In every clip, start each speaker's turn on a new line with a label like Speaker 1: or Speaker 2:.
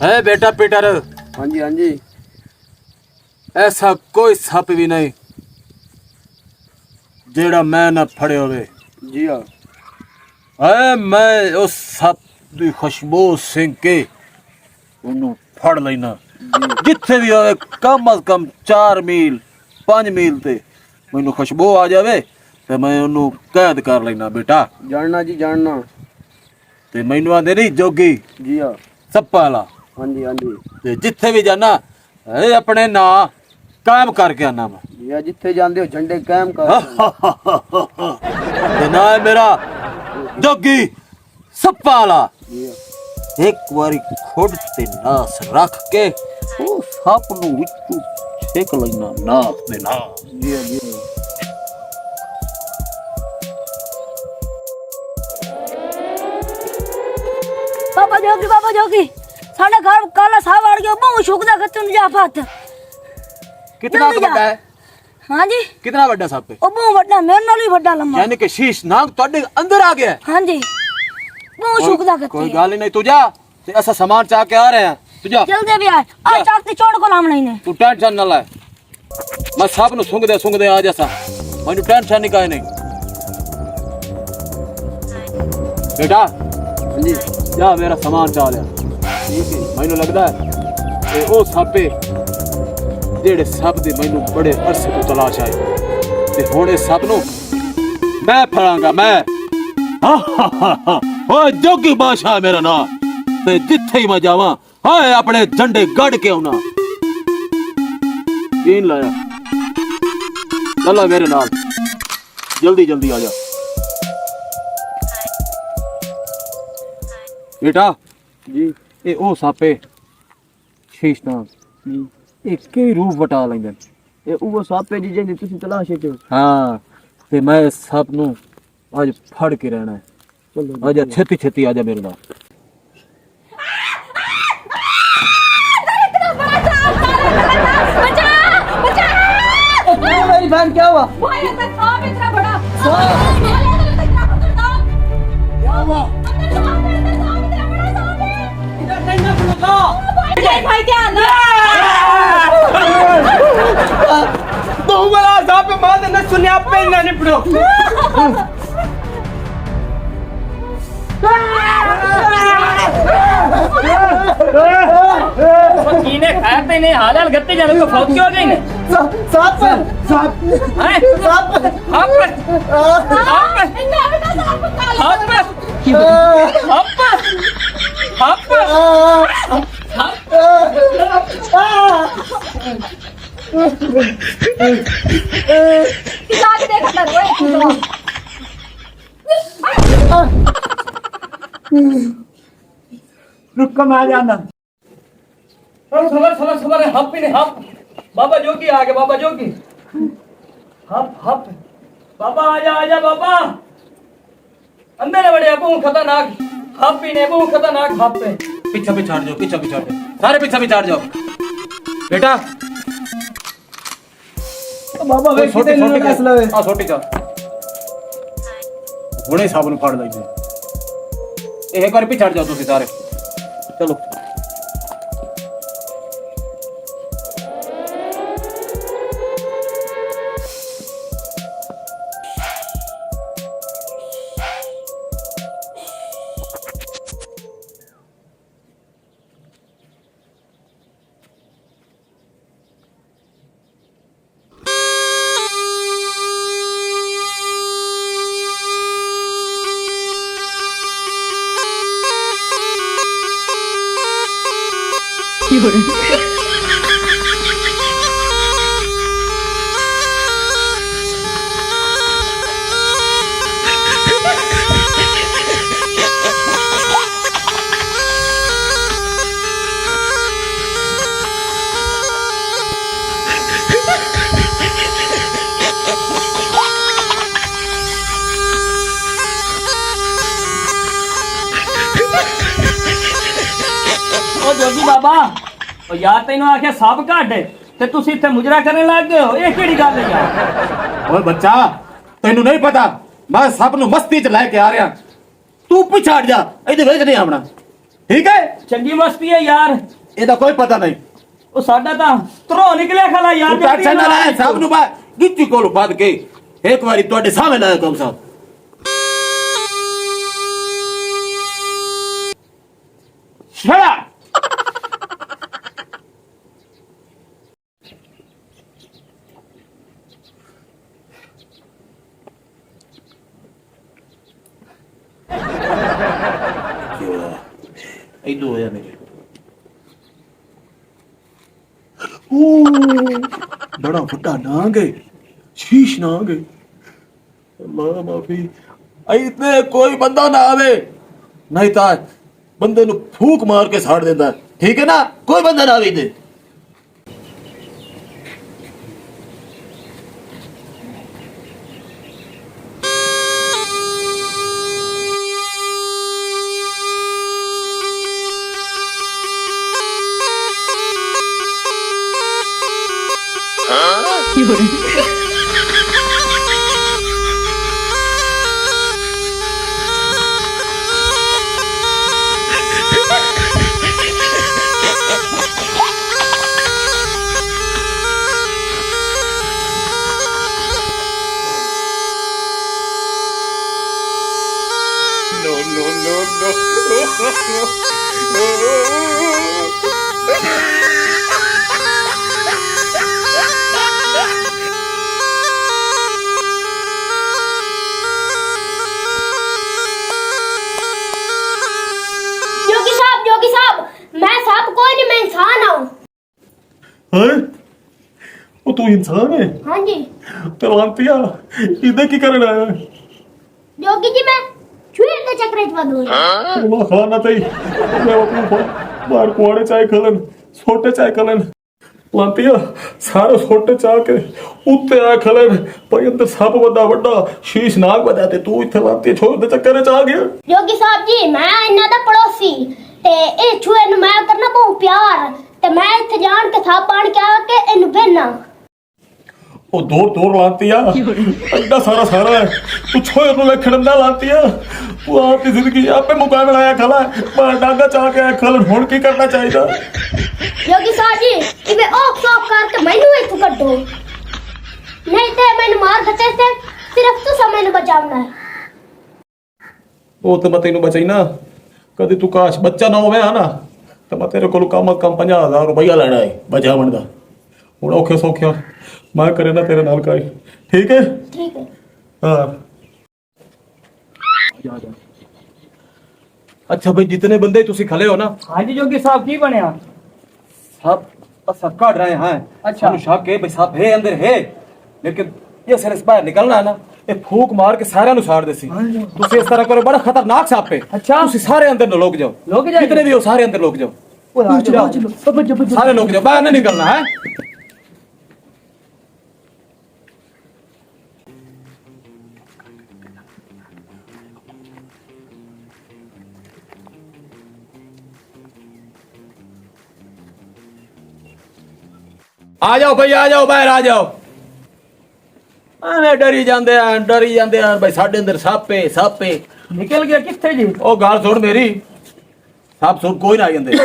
Speaker 1: है बेटा पीटर।
Speaker 2: हाँ जी हाँ जी।
Speaker 1: ऐसा कोई सप भी नहीं जेड़ा मैं ना फड़े होवे।
Speaker 2: जी हाँ।
Speaker 1: है मैं उस सप दी खुशबू सिंह के उन्हों फड़ लेना जिथे भी होवे, कम अज कम 4 मील 5 मील ते मैनू खुशबू आ जावे ते मैं उन्हों कैद कर लेना बेटा।
Speaker 2: जानना जी जानना।
Speaker 1: ते मैनू आंदे नहीं जोगी
Speaker 2: जी हाँ।
Speaker 1: सप्पा वाला।
Speaker 2: हाँ जी हाँ जी।
Speaker 1: ते जिथे भी जाना अपने ना काम करके आना मैं।
Speaker 2: जी हाँ, जिथे जाते हो झंडे कायम कर।
Speaker 1: ते ना है मेरा जोगी सप्पा वाला।
Speaker 2: जी हाँ।
Speaker 1: एक बारी खुद ते नास रख के ओ सप नू विचू छेक लेना नाक दे नाल।
Speaker 2: जी हाँ जी हाँ।
Speaker 3: बाबा जोगी साढ़े घर काला साहब आ गया, बहुत शुक्र है तुम जाफत।
Speaker 1: कितना बड़ा है?
Speaker 3: हाँ जी।
Speaker 1: कितना बड़ा सप है?
Speaker 3: ओ बहुत बड़ा, मेरे नाल भी बड़ा लंबा।
Speaker 1: यानी कि शीश नाग तोड़े अंदर आ गया है।
Speaker 3: हाँ जी, बहुत शुक्र है।
Speaker 1: कोई गाल ही नहीं, तू जा ते ऐसा सामान चाह के आ रहे हैं, तू जा
Speaker 3: जल्दी भी आ चाकती चोड़ को लाम नहीं।
Speaker 1: तू टेंशन ना ले, मैं सब नु सुंग दे आ जैसा मैनू टेंशन नहीं काहे नहीं। बेटा
Speaker 2: हाँ जी
Speaker 1: जा मेरा सामान चाह लिया।
Speaker 2: ठीक है।
Speaker 1: मैनू लगदा है ते ओ सप जेड़े सप दी मैनू बड़े अरसे तो तलाश आई ते हुण इस सप नू मैं फड़ांगा मैं। ओ जोगी बादशाह मेरा नाम ते जिथे ही मैं जावां हाय अपने झंडे गड़ के आउना। तीन लाया चला मेरे नाल, जल्दी जल्दी आ जा बेटा।
Speaker 2: जी
Speaker 1: ये ओ सापे शीशनाग ये कई रूप वटा लेंदे।
Speaker 2: ये वो सापे जी जिंदी तुसी तलाश च।
Speaker 1: हाँ ते मैं सप नू आज फड़ के रहना है।
Speaker 2: चलो
Speaker 1: आजा छेती छेती आजा मेरे नाल।
Speaker 2: मेरी बहन क्या हुआ? सुनिया पे ना निपड़ो।
Speaker 4: कीने खाया पे नहीं हालाल गत्ते जाने को फौत क्यों गई ने?
Speaker 2: साप साप
Speaker 4: हैं?
Speaker 2: साप
Speaker 4: आप पे आप
Speaker 2: रुक कम आ जाना।
Speaker 4: सबर हप ही ने हप। बाबा जोगी आ गए, बाबा जोगी हप हप। बाबा आजा बाबा। अंदर है बड़े अबू खतरनाक हप ही ने, अबू खतरनाक हप पे।
Speaker 1: पीछे पीछे हट जाओ, पीछे पीछे हट जाओ, सारे पीछे पीछे हट जाओ बेटा।
Speaker 2: बाबा वे
Speaker 1: छोटी
Speaker 2: कितने
Speaker 1: छोटी
Speaker 2: फैसला है?
Speaker 1: आ छोटी जा हुणे साहब नु फड़ लईदे। एक बार पीछे हट जाओ तुसी सारे, चलो।
Speaker 4: ओ जोगी बाबा ਬਾਬਾ ਉਹ ਯਾਰ ਤੈਨੂੰ ਆਖਿਆ ਸਭ ਕੱਢ ਤੇ ਤੁਸੀਂ ਇੱਥੇ ਮੁਜਰਾ ਕਰਨ ਲੱਗ ਗਏ ਹੋ, ਇਹ ਕਿਹੜੀ ਗੱਲ ਹੈ ਯਾਰ?
Speaker 1: ਓਏ ਬੱਚਾ, ਤੈਨੂੰ ਨਹੀਂ ਪਤਾ ਮੈਂ ਸਭ ਨੂੰ ਮਸਤੀ 'ਚ ਲੈ ਕੇ ਆ ਰਿਹਾ। ਤੂੰ ਪਿਛਾੜ ਜਾ, ਇਹਦੇ ਵਿੱਚ ਨਹੀਂ ਆਉਣਾ, ਠੀਕ ਹੈ?
Speaker 4: ਚੰਗੀ ਮਸਤੀ ਹੈ ਯਾਰ।
Speaker 1: ਇਹਦਾ ਕੋਈ ਪਤਾ ਨਹੀਂ।
Speaker 4: ਉਹ ਸਾਡਾ ਤਾਂ ਧਰੋ ਨਿਕਲਿਆ ਖਲਾ ਯਾਰ।
Speaker 1: ਤੂੰ ਟੈਨਸ਼ਨ ਨਾ ਲੈ, ਸਭ ਨੂੰ ਮੈਂ ਗਿੱਚੀ ਕੋਲ ਵੱਧ ਕੇ ਇੱਕ ਵਾਰੀ ਤੁਹਾਡੇ ਸਾਹਮਣੇ ਲਾਇਆ ਕੰਮ ਸਾਹਿਬ। ਛੜਾ ਇਦੋਂ ਹੋਇਆ ਮੇਰੇ ਬੜਾ ਵੱਡਾ ਨਾਂਗ ਹੈ, ਸ਼ੀਸ਼ ਨਾਂਗ ਹੈ। ਅੱਲਾ ਮਾਫੀ, ਇੱਥੇ ਕੋਈ ਬੰਦਾ ਨਾ ਆਵੇ, ਨਹੀਂ ਤਾਂ ਬੰਦੇ ਨੂੰ ਫੂਕ ਮਾਰ ਕੇ ਸਾੜ ਦਿੰਦਾ, ਠੀਕ ਹੈ ਨਾ? ਕੋਈ ਬੰਦਾ ਨਾ ਆਵੇ ਇੱਥੇ।
Speaker 3: जोगी साहब, मैं साहब कोई नहीं, मैं इंसान हूँ।
Speaker 1: हैं? वो तू इंसान है?
Speaker 3: हाँ जी
Speaker 1: तलांतिया, इधर की करना है?
Speaker 3: जोगी जी, मैं छुए के चक्कर च बंद हुई।
Speaker 1: अल्लाह खाना तई, मैं अपनी बाहर कुआड़े चाय खलन, छोटे चाय खलन। लांतिया सारे छोटे चाह के उत्ते आ खलन, भाई अंदर सब बड़ा बड़ा शीश नाग बजा ते तू इथे लांतिया छोड़ दे चक्कर च आ गया।
Speaker 3: जोगी साहब जी, मैं इन्ना दा पड़ोसी ते ए छुए नु मैं करना बहुत प्यार ते मैं इथे जान के साहब बन के आके इनु बेना।
Speaker 1: ओ दूर दूर लांतिया, एडा सारा सारा है, तू छोए नु लखड़न दा लांतिया, तू आपकी जिंदगी आपे मुकाबला आया खला, मैं डांगा चाह के खलन हुन की करना चाहिदा?
Speaker 3: जोगी साहब जी, इवे ओक सोक करके मैनू इथु कड्डो, नहीं ते मैनू मार दते से सिर्फ तू मैनू बचावना है।
Speaker 1: ਉਹ ਤੇ ਮੈਂ ਤੈਨੂੰ ਬਚਾਈ ਨਾ, ਕਦੇ ਤੂੰ ਕਾਸ਼ ਬੱਚਾ ਨਾ ਹੋਵੇ ਨਾ ਤਾਂ ਮੈਂ ਤੇਰੇ ਕੋਲ ਕਮ 50,000 ਰੁਪਇਆ ਲੈਣਾ ਹੈ ਬਚਾਉਣ ਦਾ। ਹੁਣ ਔਖੇ ਸੌਖਿਆ ਮੈਂ ਕਰੇ ਨਾ ਤੇਰੇ ਨਾਲ ਕਾਈ, ਠੀਕ ਹੈ?
Speaker 3: ठीक है।
Speaker 1: हाँ। अच्छा भाई, जितने बंदे तुसी खले हो ना,
Speaker 4: हाँ जी जोगी साहब की बनया?
Speaker 1: सब सब काट रहे हैं।
Speaker 4: अच्छा।
Speaker 1: साहब के भाई साहब है अंदर है, लेकिन ये सिर बाहर निकलना है ना, ये फूक मार के सारे नु साड़ देसी। तुसी इस तरह करो, बड़ा खतरनाक सांप है।
Speaker 4: अच्छा।
Speaker 1: तुसी सारे अंदर न लोग जाओ,
Speaker 4: लोग जाएंगे?
Speaker 1: जितने भी हो सारे अंदर लोग जाओ, सारे लोग जाओ, बाहर नहीं निकलना है। आ जाओ भाई, आ जाओ, बाहर आ जाओ। ਐਵੇਂ ਡਰੀ ਜਾਂਦੇ ਆ ਭਾਈ, ਸਾਡੇ ਅੰਦਰ ਸੱਪ ਹੈ, ਸੱਪ ਹੈ।
Speaker 4: निकल गया किथे जी?
Speaker 1: ਉਹ ਗੱਲ ਸੁਣ ਮੇਰੀ, ਸੱਪ ਸੁਣ ਕੋਈ ਨਾ ਆ ਜਾਂਦੇ।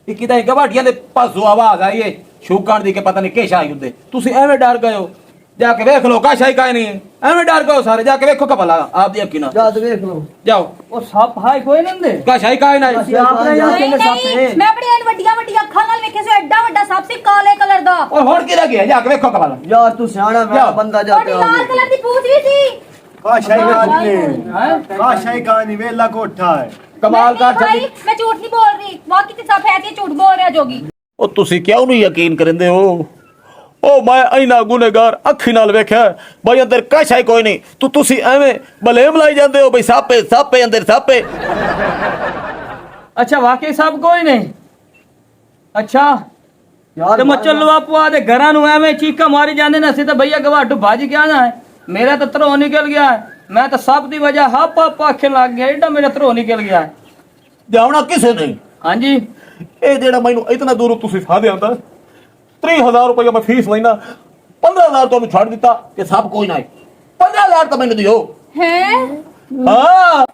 Speaker 1: ਇਹ ਕਿਦਾਂ ਗਵਾਟੀਆਂ ਦੇ ਪਾਸੋਂ ਆਵਾਜ਼ ਆਈ ਏ ਸ਼ੂਕਣ ਦੀ, ਕਿ ਪਤਾ ਨਹੀਂ ਕਿਛ ਆਈ ਹੁੰਦੇ। ਤੁਸੀਂ ਐਵੇਂ ਡਰ ਗਏ ਹੋ, जाके देख लो, काशाई काहे नहीं है, एवं डर गए सारे, जाके देखो कपला आप दी अक्की ना,
Speaker 2: जा तो देख लो।
Speaker 1: जाओ।
Speaker 4: ਉਹ ਸੱਪ ਹਾਈ ਕੋਈ ਨਹੀਂ ਹੁੰਦੇ?
Speaker 1: काशाई काहे नहीं?
Speaker 4: ਆਪਣੇ ਯਾਰ ਕਿੰਨੇ ਸੱਪ ਨੇ?
Speaker 3: मैं अपनी इन ਵੱਡੀਆਂ ਵੱਡੀਆਂ ਅੱਖਾਂ ਨਾਲ ਵੇਖਿਆ ਸੀ, ਐਡਾ ਵੱਡਾ ਸੱਪ ਸੀ ਕਾਲੇ ਕਲਰ ਦਾ।
Speaker 1: और होड़ की लगी है, जाके देखो कपला।
Speaker 2: यार तू सियाना मैं
Speaker 1: जाओ।
Speaker 2: बंदा
Speaker 3: ਤੁਹਾਡੀ
Speaker 2: जाते
Speaker 3: ਲਾल ਕਲਰ ਦੀ ਪੂਛ ਵੀ ਸੀ।
Speaker 2: काशाई कहानी
Speaker 4: हैं?
Speaker 2: काशाई कहानी वेला कोठा है।
Speaker 1: कमाल का
Speaker 3: भाई मैं झूठ नहीं बोल रही, वाकई ते सप है ते झूठ बोल रहा जोगी।
Speaker 1: ਉਹ ਤੁਸੀਂ ਕਿਉਂ ਨਹੀਂ ਯਕੀਨ ਕਰਦੇ ਹੋ? ਉਹ ਮੈਂ ਇਨਾ ਗੁਨੇਗਾਰ ਅੱਖੀ ਨਾਲ ਵੇਖਿਆ ਬਈ, ਅੰਦਰ ਕਾਸ਼ਾਈ ਕੋਈ ਨਹੀਂ। ਤੁਸੀਂ ਐਵੇਂ ਬਲੇਮ ਲਾਈ ਜਾਂਦੇ ਹੋ ਬਈ ਸਾਪੇ ਸਾਪੇ ਅੰਦਰ ਸਾਪੇ।
Speaker 4: अच्छा वाकई सब कोई नहीं? अच्छा
Speaker 2: यार
Speaker 4: ਤੇ ਮੱਚਲ ਆਪੋ ਆਦੇ ਘਰਾਂ ਨੂੰ ਐਵੇਂ ਚੀਕਾ ਮਾਰੀ ਜਾਂਦੇ ਨੇ, ਅਸੀਂ ਤਾਂ ਭਈਆ ਗਵਾਟੂ ਭੱਜ ਕੇ ਆਣਾ ਹੈ। ਮੇਰਾ ਤਾਂ ਧਰੋ ਨਿਕਲ ਗਿਆ ਹੈ, ਮੈਂ ਤਾਂ ਸਭ ਦੀ ਵਜ੍ਹਾ ਹਾਪਾ ਪਾਖੇ ਲੱਗ ਗਿਆ, ਏਡਾ ਮੇਰਾ ਧਰੋ ਨਿਕਲ ਗਿਆ ਹੈ।
Speaker 1: ਜਾਉਣਾ ਕਿਸੇ ਨਹੀਂ।
Speaker 4: ਹਾਂਜੀ
Speaker 1: ਇਹ ਜਿਹੜਾ ਮੈਨੂੰ ਇਤਨਾ ਦੂਰ ਤੁਸੀਂ ਸਾਧੇ ਆਂਦਾ 30,000 ਰੁਪਏ ਮੈਂ ਫੀਸ ਲੈਣਾ 15,000 ਤੁਹਾਨੂੰ ਛੱਡ ਦਿੱਤਾ ਕਿ ਸਭ ਕੋਈ ਨਾ 50,000 ਤਾਂ ਮੈਨੂੰ ਦਿਓ
Speaker 5: ਹੈ
Speaker 1: ਹਾਂ